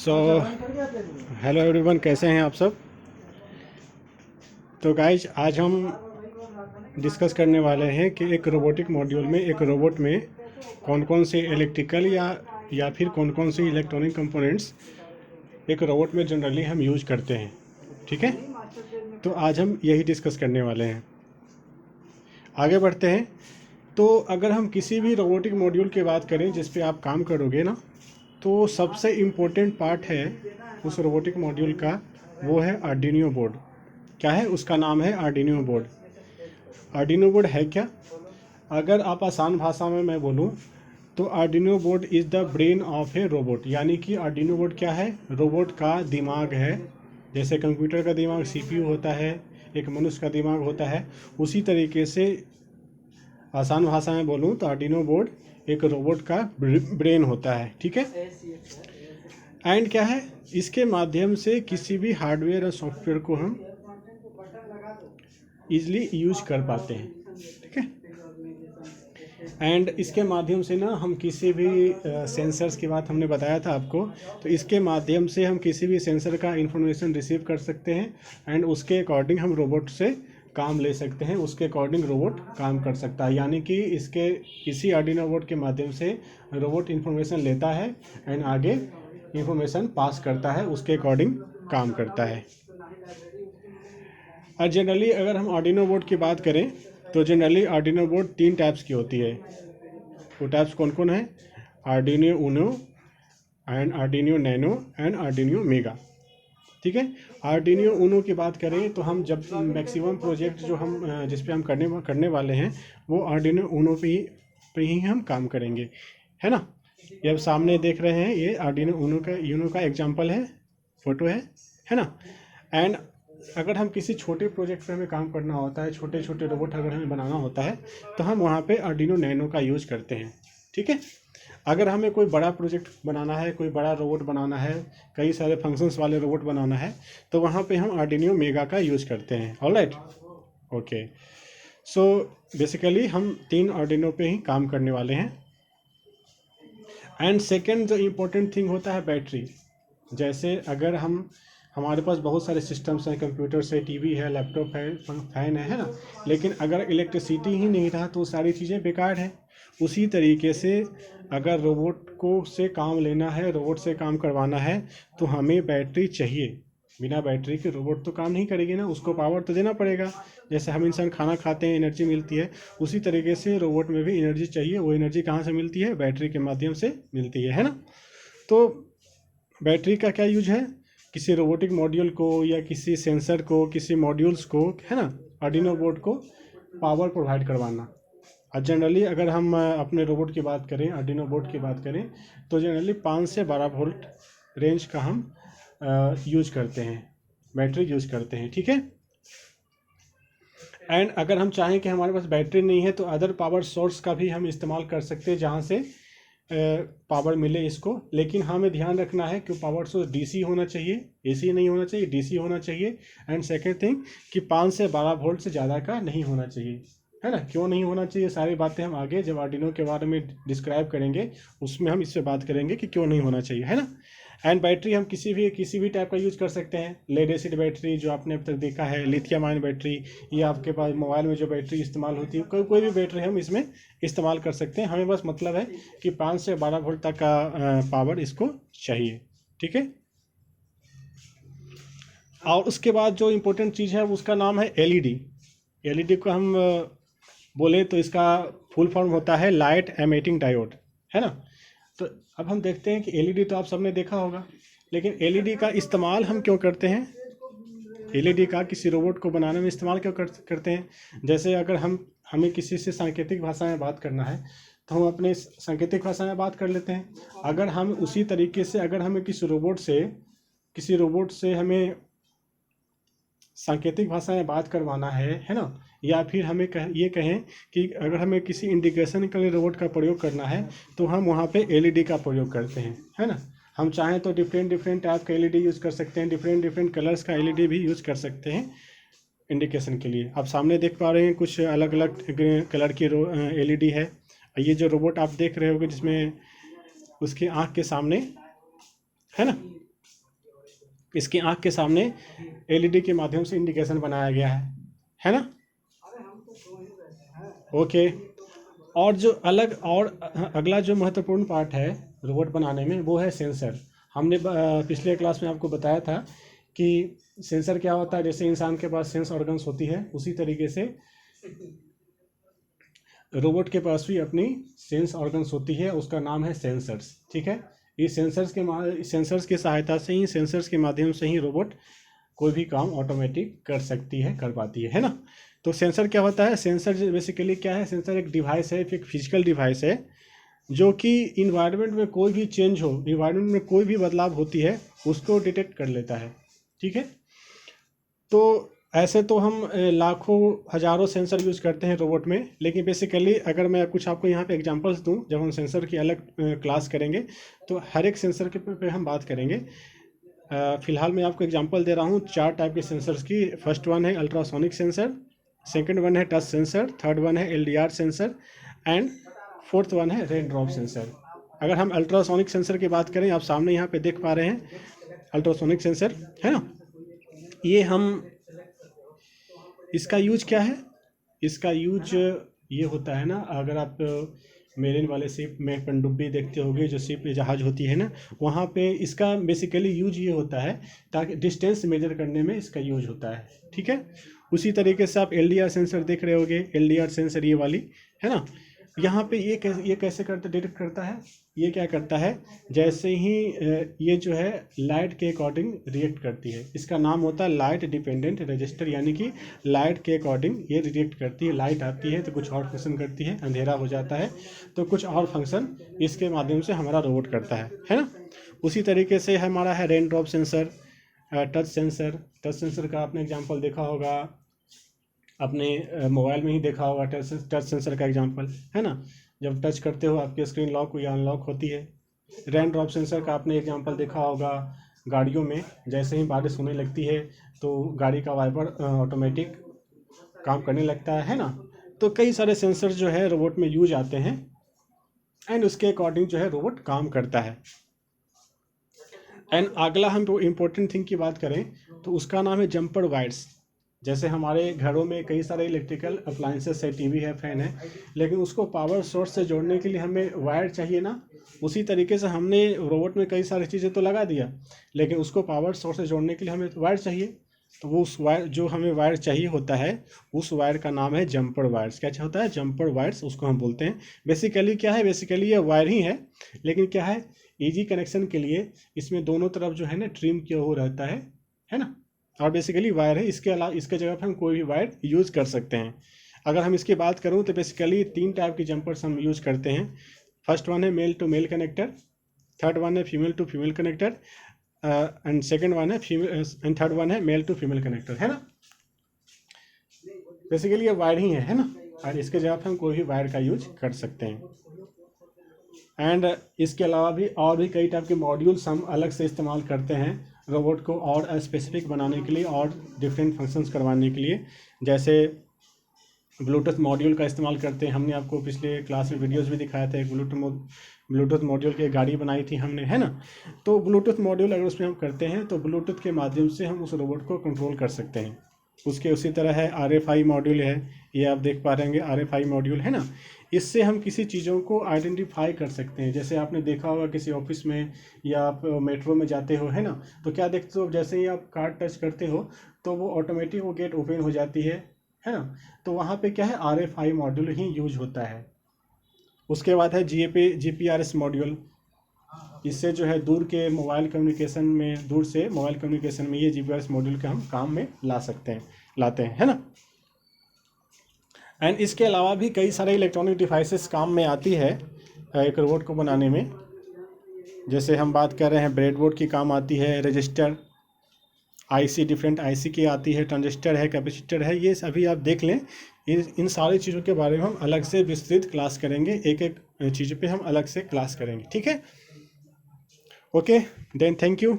So hello everyone, कैसे हैं आप सब। तो गाइज आज हम डिस्कस करने वाले हैं कि एक रोबोटिक मॉड्यूल में, एक रोबोट में कौन कौन से इलेक्ट्रिकल या फिर कौन कौन से इलेक्ट्रॉनिक कंपोनेंट्स एक रोबोट में जनरली हम यूज करते हैं। ठीक है, तो आज हम यही डिस्कस करने वाले हैं। आगे बढ़ते हैं। तो अगर हम किसी भी रोबोटिक मॉड्यूल की बात करें जिस पे आप काम करोगे ना, तो सबसे इम्पोर्टेंट पार्ट है उस रोबोटिक मॉड्यूल का, वो है आर्डिनो बोर्ड। क्या है उसका नाम? है आर्डिनो बोर्ड। आर्डिनो बोर्ड है क्या? अगर आप आसान भाषा में मैं बोलूं तो Arduino board is the brain of A robot. यानी कि आर्डिनो बोर्ड क्या है? रोबोट का दिमाग है। जैसे कंप्यूटर का दिमाग सीपीयू होता है, एक मनुष्य का दिमाग होता है, उसी तरीके से आसान भाषा में बोलूं तो आर्डिनो बोर्ड एक रोबोट का ब्रेन होता है। ठीक है, एंड क्या है, इसके माध्यम से किसी भी हार्डवेयर और सॉफ्टवेयर को हम इजीली यूज कर पाते हैं। ठीक है, एंड इसके माध्यम से ना हम किसी भी सेंसर्स की बात हमने बताया था आपको, तो इसके माध्यम से हम किसी भी सेंसर का इंफॉर्मेशन रिसीव कर सकते हैं एंड उसके अकॉर्डिंग हम रोबोट से काम ले सकते हैं, उसके अकॉर्डिंग रोबोट काम कर सकता है। यानी कि इसी आर्डिनो बोर्ड के माध्यम से रोबोट इंफॉर्मेशन लेता है एंड आगे इंफॉर्मेशन पास करता है, उसके अकॉर्डिंग काम करता है। और जनरली अगर हम आर्डिनो बोर्ड की बात करें तो जनरली आर्डिनो बोर्ड 3 टाइप्स की होती है। वो टाइप्स कौन कौन है? Arduino Uno and Arduino nano and Arduino mega. ठीक है, आर्डिनो ऊनो की बात करें तो हम जब मैक्सिमम प्रोजेक्ट जो हम जिस पे हम करने वाले हैं वो आर्डिनो ऊनो पे ही हम काम करेंगे, है ना। ये अब सामने देख रहे हैं, ये आर्डिनो ऊनो का एग्जांपल है, फोटो है ना। एंड अगर हम किसी छोटे प्रोजेक्ट पे हमें काम करना होता है, छोटे छोटे रोबोट अगर हमें बनाना होता है तो हम वहाँ पे आर्डिनो नैनो का यूज करते हैं। ठीक है, अगर हमें कोई बड़ा प्रोजेक्ट बनाना है, कोई बड़ा रोबोट बनाना है, कई सारे फंक्शंस वाले रोबोट बनाना है, तो वहाँ पे हम आर्डिनो मेगा का यूज करते हैं। Alright, okay. सो बेसिकली हम 3 आर्डिनो पे ही काम करने वाले हैं। एंड सेकेंड जो इम्पोर्टेंट थिंग होता है बैटरी। जैसे अगर हमारे पास बहुत सारे सिस्टम्स हैं, कंप्यूटर्स है, टीवी है, लैपटॉप है, फैन है ना, लेकिन अगर इलेक्ट्रिसिटी ही नहीं रहा तो सारी चीज़ें बेकार हैं। उसी तरीके से अगर रोबोट को से काम लेना है, रोबोट से काम करवाना है, तो हमें बैटरी चाहिए। बिना बैटरी के रोबोट तो काम नहीं करेगी ना, उसको पावर तो देना पड़ेगा। जैसे हम इंसान खाना खाते हैं, एनर्जी मिलती है, उसी तरीके से रोबोट में भी एनर्जी चाहिए। वो एनर्जी कहाँ से मिलती है? बैटरी के माध्यम से मिलती है ना। तो बैटरी का क्या यूज है? किसी रोबोटिक मॉड्यूल को या किसी सेंसर को, किसी मॉड्यूल्स को, है ना, आर्डिनो बोर्ड को पावर प्रोवाइड करवाना। और जनरली अगर हम अपने रोबोट की बात करें, आर्डिनो बोर्ड की बात करें, तो जनरली 5 से 12 वोल्ट रेंज का हम यूज करते हैं, बैटरी यूज करते हैं। ठीक है, एंड अगर हम चाहें कि हमारे पास बैटरी नहीं है तो अदर पावर सोर्स का भी हम इस्तेमाल कर सकते हैं जहाँ से पावर मिले इसको। लेकिन हमें ध्यान रखना है कि पावर सोर्स डीसी होना चाहिए, एसी नहीं होना चाहिए, डीसी होना चाहिए। एंड सेकेंड थिंग कि 5 से 12 वोल्ट से ज़्यादा का नहीं होना चाहिए, है ना। क्यों नहीं होना चाहिए, सारी बातें हम आगे जब आर्डिनो के बारे में डिस्क्राइब करेंगे उसमें हम इससे बात करेंगे कि क्यों नहीं होना चाहिए, है ना। एंड बैटरी हम किसी भी टाइप का यूज कर सकते हैं। लेड एसिड बैटरी जो आपने अब तक देखा है, लिथियम आयन बैटरी, या आपके पास मोबाइल में जो बैटरी इस्तेमाल होती है, कोई भी बैटरी हम इसमें इस्तेमाल कर सकते हैं। हमें बस मतलब है कि 5 से 12 वोल्ट तक का पावर इसको चाहिए। ठीक है, और उसके बाद जो इम्पोर्टेंट चीज़ है उसका नाम है एलईडी। एलईडी को हम बोले तो इसका फुल फॉर्म होता है लाइट एमिटिंग डायोड, है ना। तो अब हम देखते हैं कि एलईडी तो आप सबने देखा होगा, लेकिन एलईडी का इस्तेमाल हम क्यों करते हैं? एलईडी का किसी रोबोट को बनाने में इस्तेमाल क्यों करते हैं? जैसे अगर हमें किसी से सांकेतिक भाषा में बात करना है तो हम अपने सांकेतिक भाषा में बात कर लेते हैं। अगर हम उसी तरीके से अगर हमें किसी रोबोट से हमें सांकेतिक भाषा में बात करवाना है ना, या फिर हमें ये कहें कि अगर हमें किसी इंडिकेशन के लिए रोबोट का प्रयोग करना है तो हम वहाँ पे एलईडी का प्रयोग करते हैं, है ना। हम चाहें तो डिफरेंट टाइप का एलईडी यूज़ कर सकते हैं, डिफरेंट कलर्स का एलईडी भी यूज़ कर सकते हैं इंडिकेशन के लिए। आप सामने देख पा रहे हैं कुछ अलग अलग कलर की एलईडी है। ये जो रोबोट आप देख रहे होगे जिसमें उसकी आँख के सामने, है ना, इसकी आँख के सामने एलईडी के माध्यम से इंडिकेशन बनाया गया है ना। ओके। और जो अलग और अगला जो महत्वपूर्ण पार्ट है रोबोट बनाने में वो है सेंसर। हमने पिछले क्लास में आपको बताया था कि सेंसर क्या होता है। जैसे इंसान के पास सेंस ऑर्गन्स होती है, उसी तरीके से रोबोट के पास भी अपनी सेंस ऑर्गन्स होती है, उसका नाम है सेंसर्स। ठीक है, इस सेंसर्स की सहायता से ही, सेंसर्स के माध्यम से ही रोबोट कोई भी काम ऑटोमेटिक कर सकती है, कर पाती है ना। तो सेंसर क्या होता है? सेंसर बेसिकली क्या है? सेंसर एक डिवाइस है, एक फिजिकल डिवाइस है जो कि इन्वायरमेंट में कोई भी चेंज हो, इन्वायरमेंट में कोई भी बदलाव होती है उसको डिटेक्ट कर लेता है। ठीक है, तो ऐसे तो हम लाखों हज़ारों सेंसर यूज़ करते हैं रोबोट में, लेकिन बेसिकली अगर मैं कुछ आपको यहाँ पे एग्जांपल्स दूँ, जब हम सेंसर की अलग क्लास करेंगे तो हर एक सेंसर के पे हम बात करेंगे। फ़िलहाल मैं आपको एग्जांपल दे रहा हूँ 4 टाइप के सेंसर्स की। फर्स्ट वन है अल्ट्रासोनिक सेंसर, सेकंड वन है टच सेंसर, थर्ड वन है LDR sensor and fourth one है रेन ड्रॉप सेंसर। अगर हम अल्ट्रासोनिक सेंसर की बात करें, आप सामने यहाँ पे देख पा रहे हैं अल्ट्रासोनिक सेंसर है ना। ये हम इसका यूज क्या है? इसका यूज ये होता है ना, अगर आप मेरीन वाले शिप में पनडुब्बी देखते होंगे, जो शिप जहाज होती है ना, वहाँ पे इसका बेसिकली यूज ये होता है ताकि डिस्टेंस मेजर करने में इसका यूज होता है। ठीक है, उसी तरीके से आप एलडीआर सेंसर देख रहे होंगे, एलडीआर सेंसर ये वाली है ना। यहाँ पे ये कैसे करता डिटेक्ट करता है? ये क्या करता है, जैसे ही ये जो है लाइट के अकॉर्डिंग रिएक्ट करती है, इसका नाम होता है लाइट डिपेंडेंट रजिस्टर, यानी कि लाइट के अकॉर्डिंग ये रिएक्ट करती है। लाइट आती है तो कुछ और फंक्शन करती है, अंधेरा हो जाता है तो कुछ और फंक्शन इसके माध्यम से हमारा रोबोट करता है ना। उसी तरीके से हमारा है rain drop sensor, touch sensor. Touch sensor का आपने एग्जाम्पल देखा होगा, अपने मोबाइल में ही देखा होगा टच सेंसर का एग्जांपल है ना। जब टच करते हो आपकी स्क्रीन लॉक या अनलॉक होती है। रेन ड्रॉप सेंसर का आपने एग्जांपल देखा होगा गाड़ियों में, जैसे ही बारिश होने लगती है तो गाड़ी का वाइपर ऑटोमेटिक काम करने लगता है ना। तो कई सारे सेंसर जो है रोबोट में यूज आते हैं एंड उसके अकॉर्डिंग जो है रोबोट काम करता है। एंड अगला हम तो इम्पोर्टेंट थिंग की बात करें तो उसका नाम है जंपर वायर्स। जैसे हमारे घरों में कई सारे इलेक्ट्रिकल अप्लायंसेस है, टीवी है, फैन है, लेकिन उसको पावर सोर्स से जोड़ने के लिए हमें वायर चाहिए ना। उसी तरीके से हमने रोबोट में कई सारी चीज़ें तो लगा दिया, लेकिन उसको पावर सोर्स से जोड़ने के लिए हमें वायर चाहिए। तो वो उस वायर जो हमें वायर चाहिए होता है, उस वायर का नाम है जंपर वायर्स। क्या होता है? जंपर वायर्स, उसको हम बोलते हैं। बेसिकली क्या है? बेसिकली ये वायर ही है, लेकिन क्या है, ईजी कनेक्शन के लिए इसमें दोनों तरफ जो है ना ट्रिम किया हुआ रहता है ना। और बेसिकली वायर है, इसके अलावा इसके जगह पर हम कोई भी वायर यूज़ कर सकते हैं। अगर हम इसकी बात करूँ तो बेसिकली 3 टाइप की जंपर्स हम यूज़ करते हैं। फर्स्ट वन है male to male connector, third one है female to female connector and second one है फीमेल एंड थर्ड वन है मेल टू फीमेल कनेक्टर, है ना। बेसिकली ये वायर ही है ना, और इसके जगह पर हम कोई भी वायर का यूज कर सकते हैं। एंड इसके अलावा भी और भी कई टाइप के मॉड्यूल्स हम अलग से इस्तेमाल करते हैं रोबोट को और स्पेसिफिक बनाने के लिए और डिफरेंट फंक्शंस करवाने के लिए। जैसे ब्लूटूथ मॉड्यूल का इस्तेमाल करते हैं, हमने आपको पिछले क्लास में वीडियोस भी दिखाया था। एक ब्लूटूथ मॉड्यूल की एक गाड़ी बनाई थी हमने, है ना। तो ब्लूटूथ मॉड्यूल अगर उसमें हम करते हैं तो ब्लूटूथ के माध्यम से हम उस रोबोट को कंट्रोल कर सकते हैं। उसके उसी तरह है RFI मॉड्यूल है, ये आप देख पा रहे होंगे RFI मॉड्यूल है ना। इससे हम किसी चीज़ों को आइडेंटिफाई कर सकते हैं। जैसे आपने देखा होगा किसी ऑफिस में या आप मेट्रो में जाते हो, है ना, तो क्या देखते हो, जैसे ही आप कार्ड टच करते हो तो वो ऑटोमेटिक वो गेट ओपन हो जाती है ना। तो वहाँ पे क्या है, RFI मॉड्यूल ही यूज होता है। उसके बाद है GPRS मॉड्यूल। इससे जो है दूर से मोबाइल कम्युनिकेशन में ये GPRS मॉड्यूल के हम काम में लाते हैं, है ना। एंड इसके अलावा भी कई सारे इलेक्ट्रॉनिक डिवाइसेस काम में आती है एक रोबोट को बनाने में। जैसे हम बात कर रहे हैं ब्रेडबोर्ड की काम आती है, रजिस्टर, IC डिफरेंट IC की आती है, ट्रांजिस्टर है, कैपेसिटर है, ये सभी आप देख लें। इन सारी चीज़ों के बारे में हम अलग से विस्तृत क्लास करेंगे, एक एक चीज़ पे हम अलग से क्लास करेंगे, ठीक है। Okay then, thank you.